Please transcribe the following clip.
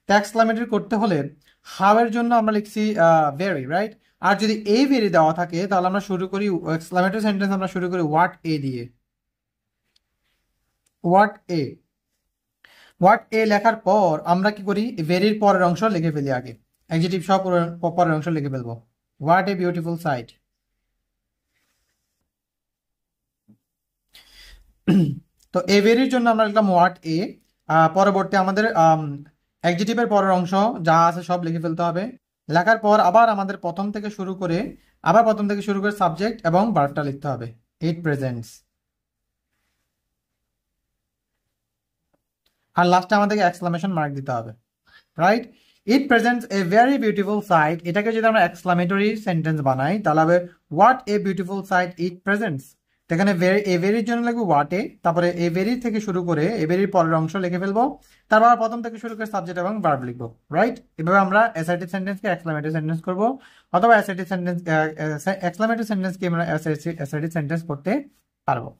তো এক্সক্লামেটরি করতে হলে হাউ এর জন্য আমরা লিখছি ভেরি, রাইট? আর যদি এ ভেরি দেওয়া থাকে তাহলে আমরা শুরু করি এক্সক্লামেটরি সেন্টেন্স আমরা শুরু করি হোয়াট এ দিয়ে। হোয়াট এ, হোয়াট এ লেখার পর আমরা কি করি, ভেরির পরের অংশ লিখে ফেলি আগে, অ্যাডজেক্টিভ সহ পরের অংশ লিখে ফেলবো। What a beautiful sight. তো এ ভেরির জন্য আমরা লিখলাম হোয়াট এ। পরবর্তী আমাদের অ্যাডজেক্টিভের পরের অংশ যা আছে সব লিখে ফেলতে হবে। লেখার পর আবার আমাদের প্রথম থেকে শুরু করে সাবজেক্ট এবং ভার্বটা লিখতে হবে। ইট প্রেজেন্টস। আর লাস্টে আমাদেরকে এক্সক্লামেশন মার্ক দিতে হবে, right? It presents a very beautiful sight, এটাকে যদি আমরা এক্সক্লামেটরি সেন্টেন্স বানাই তাহলে হবে what a beautiful sight it presents. এখানে এ ভেরির জন্য লিখবো হোয়াট এ, তারপরে এ ভেরি থেকে শুরু করে এ ভেরির পরের অংশ লিখে ফেলবো, তারপর প্রথম থেকে শুরু করে সাবজেক্ট এবং ভার্ব লিখবো, রাইট? এভাবে আমরা অ্যাসার্টিভ সেন্টেন্সকে এক্সক্লামেটরি সেন্টেন্স করবো, অথবা অ্যাসার্টিভ সেন্টেন্স এক্সক্লামেটরি সেন্টেন্সকে আমরা অ্যাসার্টিভ সেন্টেন্স করতে পারবো।